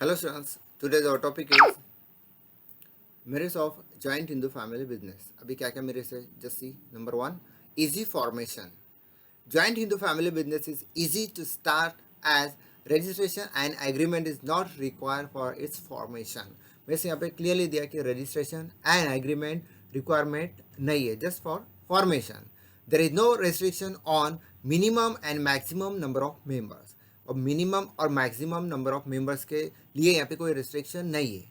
Hello students, today's our topic is merits of joint Hindu family business. अभी क्या क्या मेरे से just see. Number one, easy formation. Joint Hindu family business is easy to start as registration and agreement is not required for its formation. वैसे यहाँ पे clearly दिया कि registration and agreement requirement नहीं है, just for formation. There is no restriction on minimum and maximum number of members. और minimum और maximum number of members के लिए यहाँ पे कोई रिस्ट्रिक्शन नहीं है.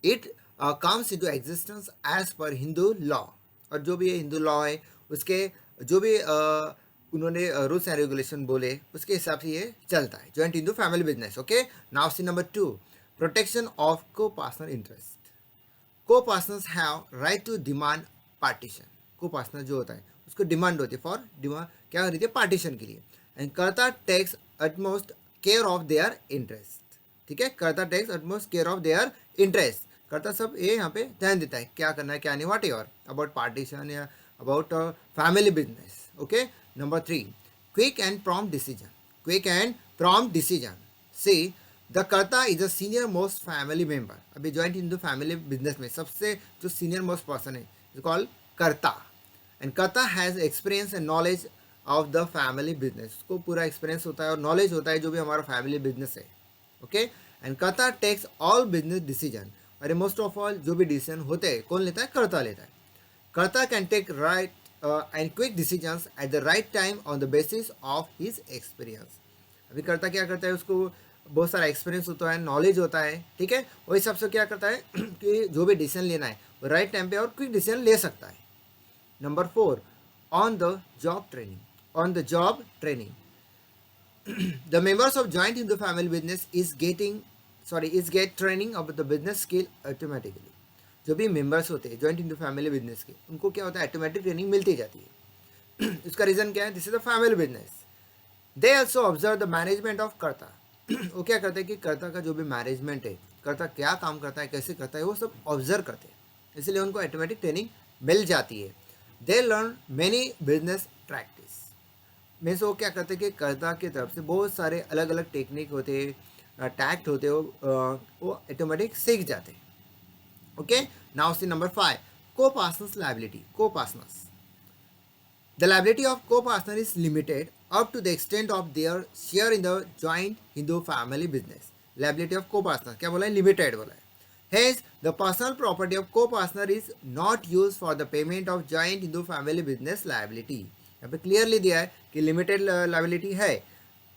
It comes into existence as per Hindu law. और जो भी हिंदू लॉ है उसके जो भी उन्होंने रूल्स एंड रेगुलेशन बोले उसके हिसाब से ये चलता है. Joint Hindu family business. Okay, now see number 2, protection of co partner interest. Co partners have right to demand partition. Co partner जो होता है उसको डिमांड होती है फॉर डिमांड क्या हो रही थी, पार्टीशन के लिए. And karta takes utmost care of their interest. ठीक है, karta takes utmost care of their interest. Karta सब ये यहाँ पे ध्यान देता है क्या करना है क्या नहीं, वॉट एवर अबाउट पार्टीशन या about family business. Okay, number 3, quick and prompt decision. Quick and prompt decision. See the karta is a senior most family member. अभी जॉइंट हिंदू फैमिली बिजनेस में सबसे जो सीनियर मोस्ट पर्सन है is called karta. And karta has experience and knowledge of the family business. उसको पूरा experience होता है और नॉलेज होता है जो भी हमारा फैमिली बिजनेस है. Okay, and karta takes all business decision. अरे मोस्ट ऑफ ऑल जो भी डिसीजन होते हैं कौन लेता है, कर्ता लेता है. Karta can take right and quick decisions at the right time on the basis of his experience. अभी कर्ता क्या करता है, उसको बहुत सारा एक्सपीरियंस होता है, नॉलेज होता है. ठीक है, वही हिसाब से क्या करता है कि जो भी डिसीजन लेना है वो राइट टाइम पे और क्विक डिसीजन ले सकता है. Number 4, on the job training. On the job training, the members of joint Hindu family business is get training about the business skill automatically. जो भी मेंबर्स होते हैं जॉइंट हिंदू फैमिली बिजनेस के उनको क्या होता है, ऑटोमेटिक ट्रेनिंग मिलती जाती है. इसका रीज़न क्या है, this is a family business. They also observe the management of कर्ता. वो क्या करते हैं कि कर्ता का जो भी मैनेजमेंट है, कर्ता क्या काम करता है कैसे करता है वो सब ऑब्जर्व करते हैं, इसलिए उनको ऑटोमेटिक ट्रेनिंग मिल जाती है. They learn many business practice. में से वो क्या करते हैं कि कर्ता की तरफ से बहुत सारे अलग अलग टेक्निक होते हैं, टैक्ट होते हैं, वो ऑटोमेटिक सीख जाते हैं. Okay, now see number 5, co partners liability. Co partners, the liability of co partner is limited up to the extent of their share in the joint Hindu family business. Liability of co partner क्या बोला है, limited बोला है. Hence, the personal property of co-partner is not used for the payment of joint Hindu family business liability. यहाँ पे clearly दिया है कि लिमिटेड लाइबिलिटी है,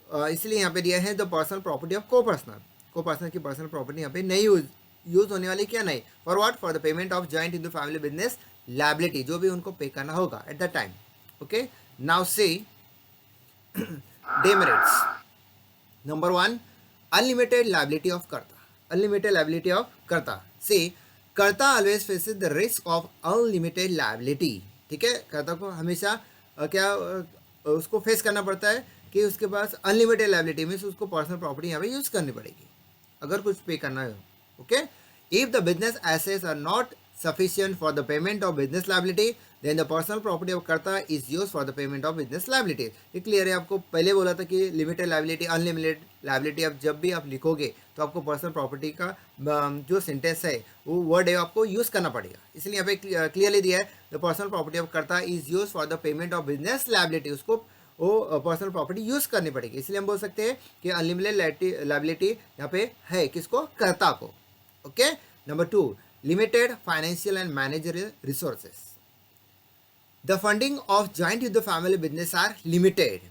इसलिए यहाँ पे दिया है द पर्सनल प्रॉपर्टी ऑफ को पर्सनल. को पर्सनल की पर्सनल प्रॉपर्टी यहाँ पे नहीं यूज होने वाली, क्या नहीं, for what, for the payment of joint Hindu family business liability, जो भी उनको पे करना होगा at the time. Okay, now C demerits. Number 1, unlimited liability of कर्ता. Unlimited liability of कर्ता. See, कर्ता always faces the risk of unlimited liability. ठीक है, कर्ता को हमेशा उसको फेस करना पड़ता है कि उसके पास अनलिमिटेड लाइबिलिटी मीन्स उसको पर्सनल प्रॉपर्टी यहाँ पे यूज़ करनी पड़ेगी अगर कुछ पे करना हो. Okay, if the business assets are not sufficient for the payment of business liability, then the personal property of कर्ता is used for the payment of business liability. ये क्लियर है. आपको पहले बोला था कि लिमिटेड लाइबिलिटी अनलिमिटेड लाइबिलिटी, अब जब भी आप लिखोगे तो आपको पर्सनल प्रॉपर्टी का जो सेंटेंस है वो वर्ड है आपको यूज़ करना पड़ेगा. इसलिए यहाँ पे क्लियरली दिया है द पर्सनल प्रॉपर्टी ऑफ कर्ता is use for the payment of business liability. उसको वो पर्सनल प्रॉपर्टी यूज़ करनी पड़ेगी, इसलिए हम बोल सकते हैं कि अनलिमिटेड लाइबिलिटी यहाँ पे है किसको, कर्ता को. Okay, number 2, limited financial and managerial resources. The funding of joint Hindu family business are limited.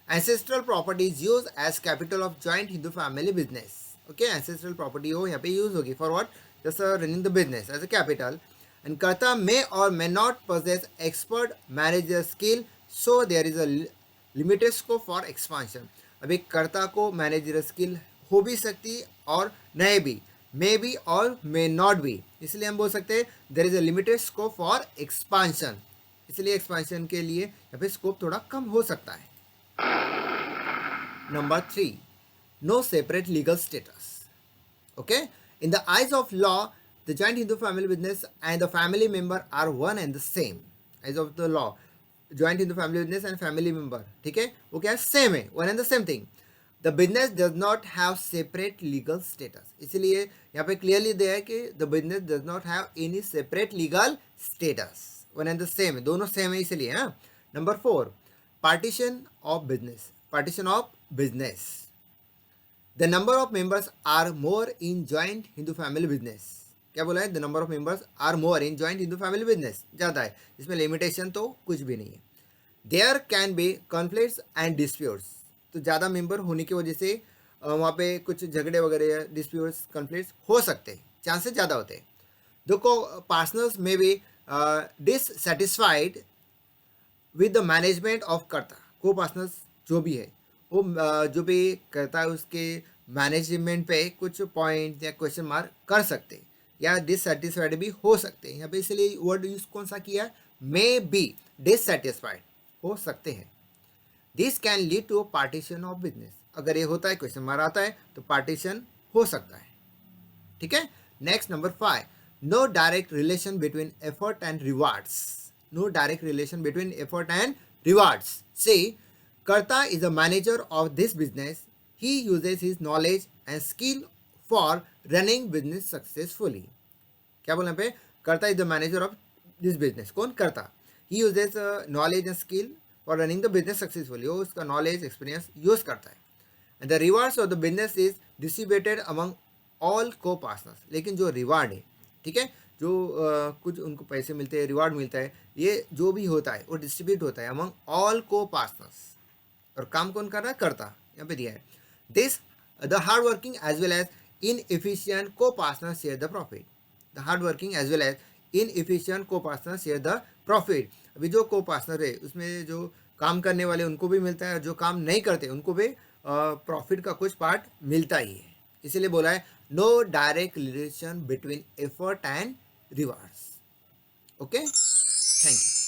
Ancestral property is used as capital of joint Hindu family business. Okay, ancestral property हो यहाँ पे use होगी for what, just running the business as a capital. And कर्ता may or may not possess expert manager skill, so there is a limited scope for expansion. अभी कर्ता को manager skill हो भी सकती और नहीं भी, मे बी और मे नॉट बी, इसलिए हम बोल सकते हैं there is a limited scope for expansion. इसलिए एक्सपांशन के लिए यहाँ पे स्कोप थोड़ा कम हो सकता है. Number 3, no separate legal status. Okay, in the eyes of law the joint Hindu family business and the family member are one and the same. Eyes of the law joint Hindu family business and family member, ठीक है, वो क्या है, same है, one and the same thing. The business does not have separate legal status, इसलिए यहाँ पे clearly दिया है कि the business does not have any separate legal status, one and the same है, दोनों सेम है इसलिए। हाँ, number 4, partition of business, partition of business, the number of members are more in joint Hindu family business, क्या बोला है, the number of members are more in joint Hindu family business, ज़्यादा है, इसमें लिमिटेशन तो कुछ भी नहीं है। There can be conflicts and disputes, तो ज़्यादा मेंबर होने की वजह से वहाँ पे कुछ झगड़े वगैरह या डिस्प्यूट्स कॉन्फ्लिक्ट्स हो सकते हैं, चांसेस ज़्यादा होते हैं। दो को पार्टनर्स में भी dissatisfied with the management of करता, को पार्टनर्स जो भी है वो जो भी करता है उसके मैनेजमेंट पे कुछ पॉइंट या क्वेश्चन मार्क कर सकते हैं या डिससेटिस्फाइड भी हो सकते हैं। यहाँ पे इसलिए वर्ड यूज कौन सा किया है, मे बी डिससेटिस्फाइड हो सकते हैं। This can lead to partition of business, अगर ये होता है क्वेश्चन मार्क आता है तो पार्टीशन हो सकता है। ठीक है, next number 5, no direct relation between effort and rewards, no direct relation between effort and rewards. See Karta is a manager of this business. He uses his knowledge and skill for running business successfully. क्या बोलना पे, कर्ता is the manager of this business, कौन, कर्ता, he uses knowledge and skill for running the business successfully, वो उसका knowledge experience use करता है। And the rewards of the business is distributed among all को पार्टनर्स, लेकिन जो रिवार्ड है, ठीक है, जो कुछ उनको पैसे मिलते हैं, रिवार्ड मिलता है, ये जो भी होता है वो डिस्ट्रीब्यूट होता है अमंग ऑल को पार्टनर्स, और काम कौन कर रहा है, करता, यहाँ पे दिया है। This the hard working as well as inefficient copartner share the profit, the hard working as well as inefficient copartner share the profit. अभी जो को पार्टनर है उसमें जो काम करने वाले उनको भी मिलता है और जो काम नहीं करते उनको भी प्रॉफिट का कुछ पार्ट मिलता ही है, इसीलिए बोला है no direct relation between effort and rewards. Okay, thank you.